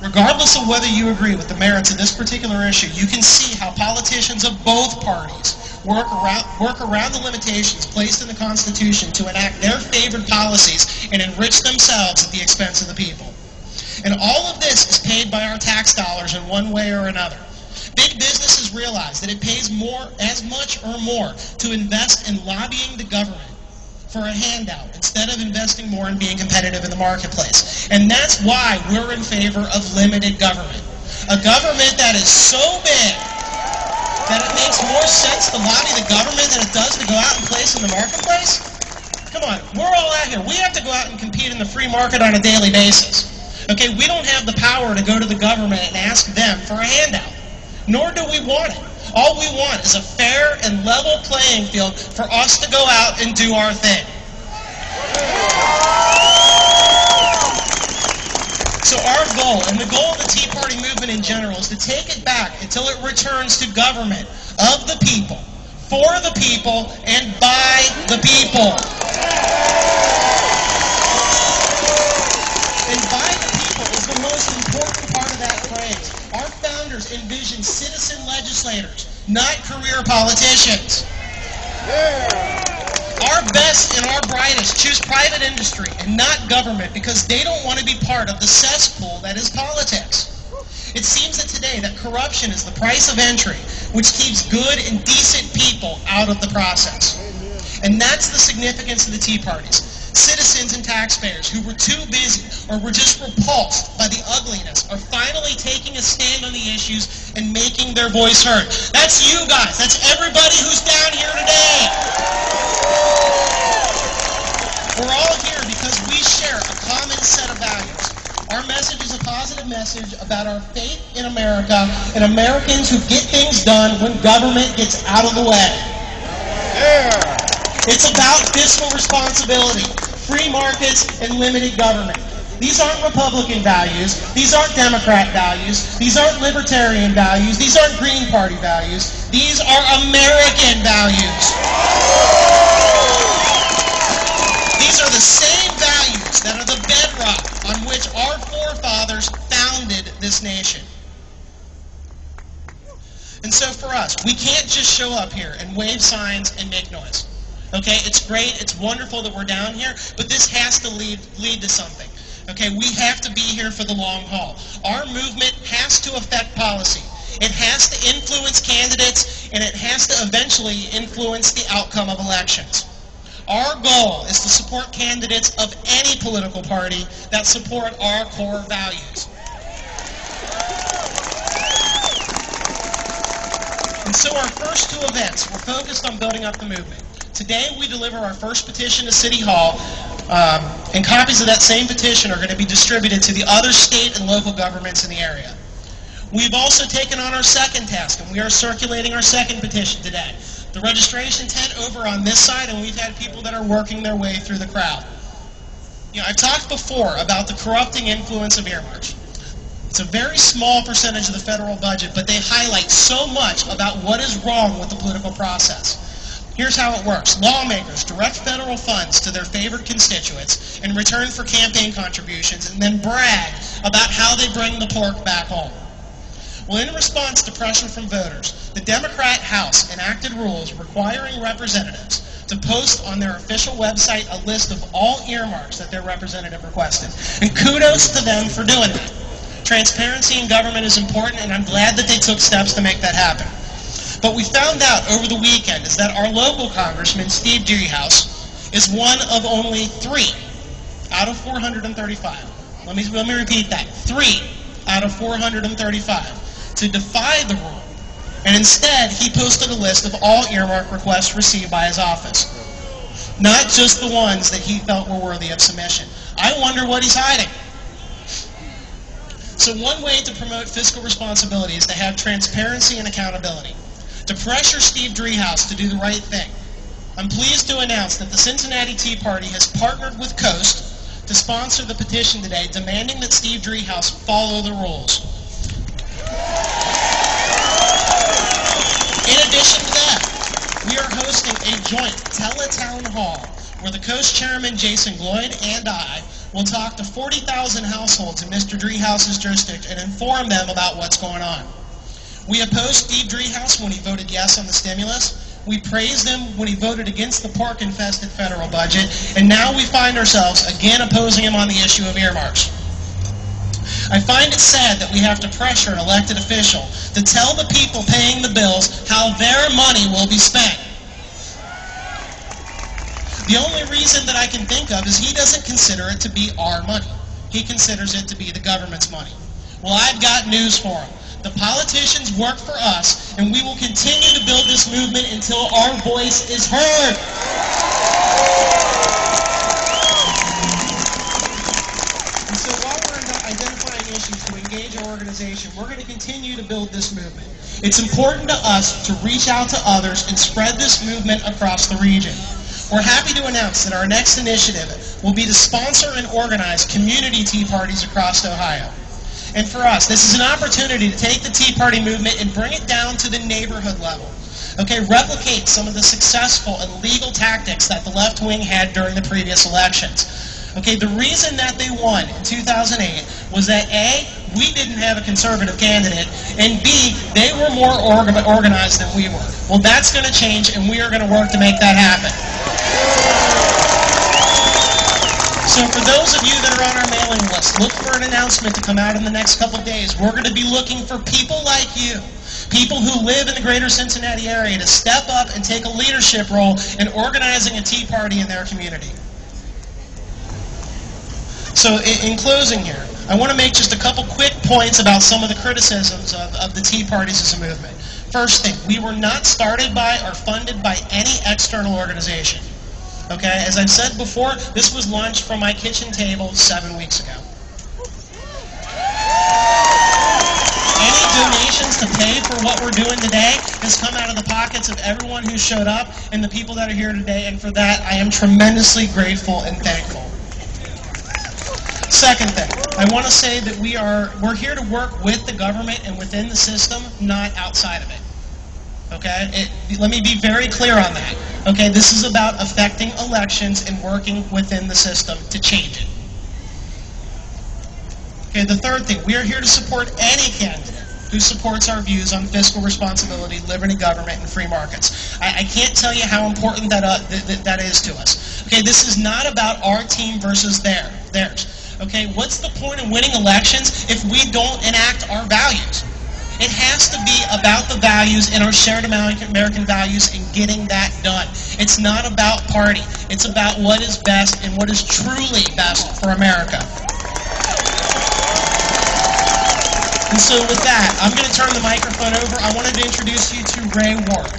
Regardless of whether you agree with the merits of this particular issue, you can see how politicians of both parties work around the limitations placed in the Constitution to enact their favored policies and enrich themselves at the expense of the people. And all of this is paid by our tax dollars in one way or another. Big businesses realize that it pays as much or more to invest in lobbying the government for a handout instead of investing more in being competitive in the marketplace. And that's why we're in favor of limited government. A government that is so big that it makes more sense to lobby the government than it does to go out and place in the marketplace? Come on, we're all out here. We have to go out and compete in the free market on a daily basis. Okay, we don't have the power to go to the government and ask them for a handout. Nor do we want it. All we want is a fair and level playing field for us to go out and do our thing. So our goal, and the goal of the Tea Party movement in general, is to take it back until it returns to government of the people, for the people, and by the people. And by the people is the most important part of that phrase. Our founders envisioned citizen legislators, not career politicians. Our best and our brightest choose private industry and not government because they don't want to be part of the cesspool that is politics. It seems that today that corruption is the price of entry, which keeps good and decent people out of the process. And that's the significance of the Tea Parties. Citizens and taxpayers who were too busy or were just repulsed by the ugliness are finally taking a stand on the issues and making their voice heard. That's you guys. That's everybody who's down here today. We're all here because we share a common set of values. Our message is a positive message about our faith in America and Americans who get things done when government gets out of the way. It's about fiscal responsibility, free markets, and limited government. These aren't Republican values. These aren't Democrat values. These aren't Libertarian values. These aren't Green Party values. These are American values. These are the same values that are the bedrock on which our forefathers founded this nation. And so for us, we can't just show up here and wave signs and make noise. Okay, it's great, it's wonderful that we're down here, but this has to lead to something. Okay, we have to be here for the long haul. Our movement has to affect policy. It has to influence candidates, and it has to eventually influence the outcome of elections. Our goal is to support candidates of any political party that support our core values. And so our first two events were focused on building up the movement. Today we deliver our first petition to City Hall, and copies of that same petition are going to be distributed to the other state and local governments in the area. We've also taken on our second task, and we are circulating our second petition today. The registration's head over on this side, and we've had people that are working their way through the crowd. You know, I've talked before about the corrupting influence of earmarks. It's a very small percentage of the federal budget, but they highlight so much about what is wrong with the political process. Here's how it works. Lawmakers direct federal funds to their favored constituents in return for campaign contributions and then brag about how they bring the pork back home. Well, in response to pressure from voters, the Democrat House enacted rules requiring representatives to post on their official website a list of all earmarks that their representative requested. And kudos to them for doing that. Transparency in government is important, and I'm glad that they took steps to make that happen. But we found out over the weekend is that our local congressman, Steve Driehaus, is one of only 3 out of 435. Let me repeat that. 3 out of 435 to defy the rule. And instead, he posted a list of all earmark requests received by his office. Not just the ones that he felt were worthy of submission. I wonder what he's hiding. So one way to promote fiscal responsibility is to have transparency and accountability. To pressure Steve Driehaus to do the right thing, I'm pleased to announce that the Cincinnati Tea Party has partnered with Coast to sponsor the petition today demanding that Steve Driehaus follow the rules. In addition to that, we are hosting a joint tele-town hall where the Coast Chairman Jason Gloyd and I will talk to 40,000 households in Mr. Driehaus's jurisdiction and inform them about what's going on. We opposed Steve Driehaus when he voted yes on the stimulus. We praised him when he voted against the pork-infested federal budget. And now we find ourselves again opposing him on the issue of earmarks. I find it sad that we have to pressure an elected official to tell the people paying the bills how their money will be spent. The only reason that I can think of is he doesn't consider it to be our money. He considers it to be the government's money. Well, I've got news for him. The politicians work for us, and we will continue to build this movement until our voice is heard. And so while we're identifying issues to engage our organization, we're going to continue to build this movement. It's important to us to reach out to others and spread this movement across the region. We're happy to announce that our next initiative will be to sponsor and organize community tea parties across Ohio. And for us, this is an opportunity to take the Tea Party movement and bring it down to the neighborhood level. Okay, replicate some of the successful and legal tactics that the left wing had during the previous elections. Okay, the reason that they won in 2008 was that A, we didn't have a conservative candidate, and B, they were more organized than we were. Well, that's going to change, and we are going to work to make that happen. So for those of you that are on our mailing list, look for an announcement to come out in the next couple of days. We're going to be looking for people like you, people who live in the greater Cincinnati area, to step up and take a leadership role in organizing a tea party in their community. So in closing here, I want to make just a couple quick points about some of the criticisms of the tea parties as a movement. First thing, we were not started by or funded by any external organization. Okay, as I've said before, this was launched from my kitchen table 7 weeks ago. Any donations to pay for what we're doing today has come out of the pockets of everyone who showed up and the people that are here today, and for that I am tremendously grateful and thankful. Second thing, I want to say that we're here to work with the government and within the system, not outside of it. Okay? Let me be very clear on that. Okay? This is about affecting elections and working within the system to change it. Okay, the third thing, we are here to support any candidate who supports our views on fiscal responsibility, liberty, government, and free markets. I can't tell you how important that is to us. Okay, this is not about our team versus theirs. Okay, what's the point of winning elections if we don't enact our values? It has to be about the values and our shared American values and getting that done. It's not about party. It's about what is best and what is truly best for America. And so with that, I'm going to turn the microphone over. I wanted to introduce you to Ray Ward.